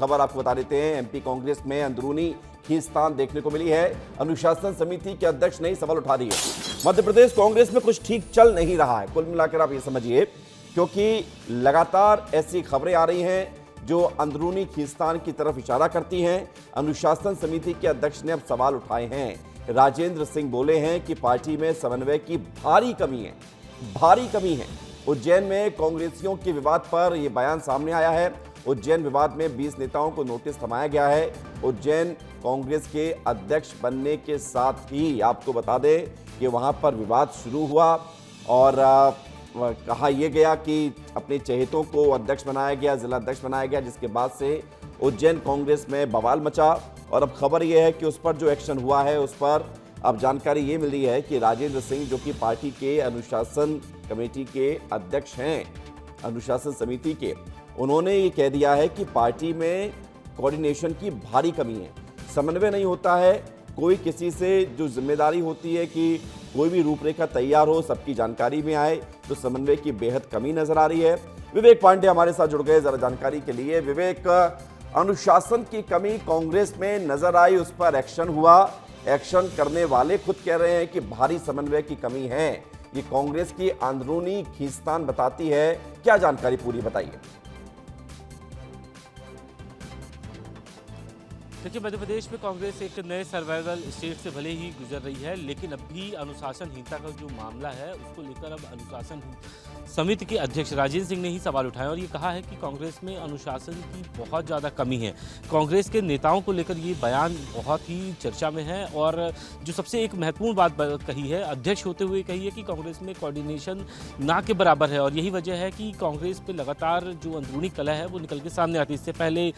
खबर आपको बता देते हैं। एमपी कांग्रेस में अंदरूनी खींचतान देखने को मिली है। अनुशासन समिति के अध्यक्ष ने सवाल उठा दिए। मध्य प्रदेश कांग्रेस में कुछ ठीक चल नहीं रहा है, कुल मिलाकर आप ये समझिए, क्योंकि लगातार ऐसी खबरें आ रही हैं जो अंदरूनी खींचतान की तरफ इशारा करती हैं। अनुशासन समिति के अध्यक्ष ने अब सवाल उठाए हैं। राजेंद्र सिंह बोले हैं कि पार्टी में समन्वय की भारी कमी है। उज्जैन में कांग्रेसियों के विवाद पर यह बयान सामने आया है। उज्जैन विवाद में 20 नेताओं को नोटिस थमाया गया है। उज्जैन कांग्रेस के अध्यक्ष बनने के साथ ही आपको बता दें कि वहां पर विवाद शुरू हुआ और कहा यह गया कि अपने चहेतों को अध्यक्ष बनाया गया, जिला अध्यक्ष बनाया गया, जिसके बाद से उज्जैन कांग्रेस में बवाल मचा। और अब खबर यह है कि उस पर जो एक्शन हुआ है उस पर अब जानकारी ये मिली है कि राजेंद्र सिंह, जो कि पार्टी के अनुशासन कमेटी के अध्यक्ष हैं, अनुशासन समिति के, उन्होंने ये कह दिया है कि पार्टी में कोऑर्डिनेशन की भारी कमी है, समन्वय नहीं होता है। कोई किसी से जो जिम्मेदारी होती है कि कोई भी रूपरेखा तैयार हो, सबकी जानकारी में आए, तो समन्वय की बेहद कमी नजर आ रही है। विवेक पांडे हमारे साथ जुड़ गए जरा जानकारी के लिए। विवेक, अनुशासन की कमी कांग्रेस में नजर आई, उस पर एक्शन हुआ। एक्शन करने वाले खुद कह रहे हैं कि भारी समन्वय की कमी है। ये कांग्रेस की अंदरूनी खींचतान बताती है। क्या जानकारी पूरी बताइए। देखिए, मध्य प्रदेश में कांग्रेस एक नए सर्वाइवल स्टेज से भले ही गुजर रही है, लेकिन अब भी अनुशासनहीनता का जो मामला है उसको लेकर अब अनुशासन समिति के अध्यक्ष राजेंद्र सिंह ने ही सवाल उठाए और ये कहा है कि कांग्रेस में अनुशासन की बहुत ज़्यादा कमी है। कांग्रेस के नेताओं को लेकर ये बयान बहुत ही चर्चा में है और जो सबसे एक महत्वपूर्ण बात कही है, अध्यक्ष होते हुए कही है कि कांग्रेस में कोऑर्डिनेशन ना के बराबर है और यही वजह है कि कांग्रेस पे लगातार जो अंदरूनी कलह है वो निकल के सामने आती है। इससे पहले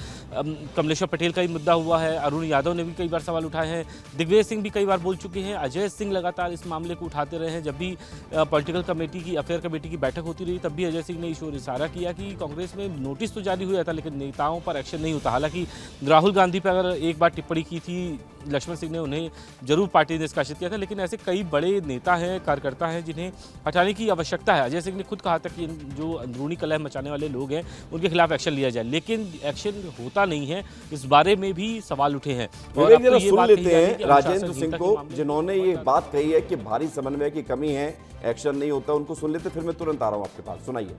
कमलेश्वर पटेल का ही मुद्दा हुआ है, अरुण यादव ने भी कई बार सवाल उठाए हैं, दिग्विजय सिंह भी कई बार बोल चुके हैं, अजय सिंह लगातार इस मामले को उठाते रहे हैं। जब भी पॉलिटिकल कमेटी की, अफेयर कमेटी की बैठक होती रही, तब भी अजय सिंह ने इस ओर इशारा किया कि कांग्रेस में नोटिस तो जारी हुआ था लेकिन नेताओं पर एक्शन नहीं होता। हालांकि राहुल गांधी पर अगर एक बार टिप्पणी की थी लक्ष्मण सिंह ने, उन्हें जरूर पार्टी ने निष्कासित किया था, लेकिन ऐसे कई बड़े नेता हैं, कार्यकर्ता हैं जिन्हें हटाने की आवश्यकता है। अजय सिंह ने खुद कहा था कि जो अंदरूनी कलह मचाने वाले लोग हैं उनके खिलाफ एक्शन लिया जाए, लेकिन एक्शन होता नहीं है। इस बारे में भी सवाल उठे हैं। और तो सुन लेते हैं राजेंद्र सिंह को, जिन्होंने ये बात कही है कि भारी समन्वय की कमी है, एक्शन नहीं होता। उनको सुन लेते, फिर मैं तुरंत आ रहा हूं आपके पास। सुनाइए।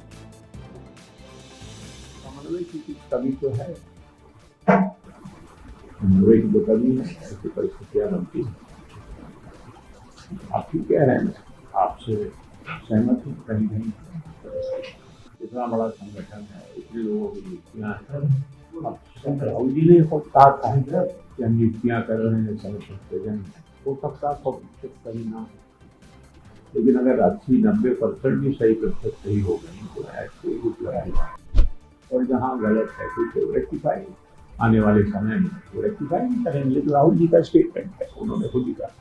समन्वय की कमी तो है, समन्वय की तो कमी है, ऐसी परिस्थितियां बनती है। आप ठीक कह रहे हैं, आपसे सहमत हूँ। कहीं कहीं इतना बड़ा संगठन है, इतने लोगों की नियुक्तियां हैं। राहुल जी ने कहा था कि हम नियुक्तियां कर रहे हैं संगठन, हो सकता है 100% सही ना, लेकिन अगर 80-90% भी सही प्रतिशत सही हो गई तो ऐसे कुछ लगाएगा। और जहाँ गलत है तो रेक्टिफाई आने वाले समय में वो रेक्टिफाई नहीं करेंगे। तो राहुल जी का स्टेटमेंट है, उन्होंने खुद ही कहा।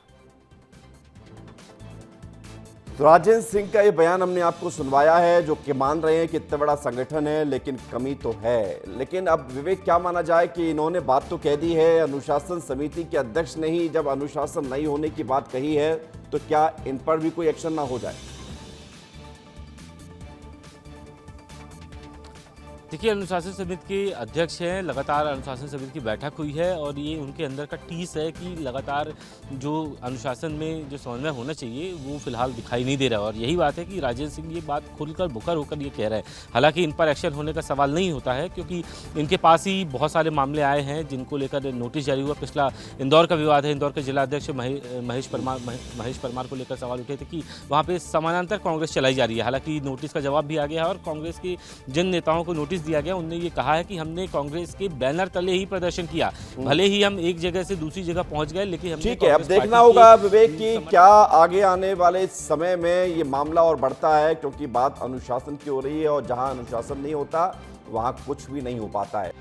तो राजेंद्र सिंह का ये बयान हमने आपको सुनवाया है, जो कि मान रहे हैं कि इतना बड़ा संगठन है लेकिन कमी तो है। लेकिन अब विवेक, क्या माना जाए कि इन्होंने बात तो कह दी है, अनुशासन समिति के अध्यक्ष ने ही जब अनुशासन नहीं होने की बात कही है, तो क्या इन पर भी कोई एक्शन ना हो जाए? देखिए, अनुशासन समिति के अध्यक्ष हैं, लगातार अनुशासन समिति की बैठक हुई है और ये उनके अंदर का टीस है कि लगातार जो अनुशासन में जो समन्वय होना चाहिए वो फिलहाल दिखाई नहीं दे रहा है। और यही बात है कि राजेंद्र सिंह ये बात खुलकर बुकर होकर ये कह रहे हैं। हालांकि इन पर एक्शन होने का सवाल नहीं होता है, क्योंकि इनके पास ही बहुत सारे मामले आए हैं जिनको लेकर नोटिस जारी हुआ। पिछला इंदौर का विवाद है, इंदौर के जिला अध्यक्ष महेश परमार को लेकर सवाल उठे थे कि वहाँ पर समानांतर कांग्रेस चलाई जा रही है। हालांकि नोटिस का जवाब भी आ गया है और कांग्रेस के जिन नेताओं को नोटिस दिया गया उन्होंने ये कहा है कि हमने कांग्रेस के बैनर तले ही प्रदर्शन किया, भले ही हम एक जगह से दूसरी जगह पहुंच गए, लेकिन हमने ठीक है। अब देखना होगा विवेक की क्या आगे आने वाले समय में ये मामला और बढ़ता है, क्योंकि बात अनुशासन की हो रही है और जहां अनुशासन नहीं होता वहां कुछ भी नहीं हो पाता है।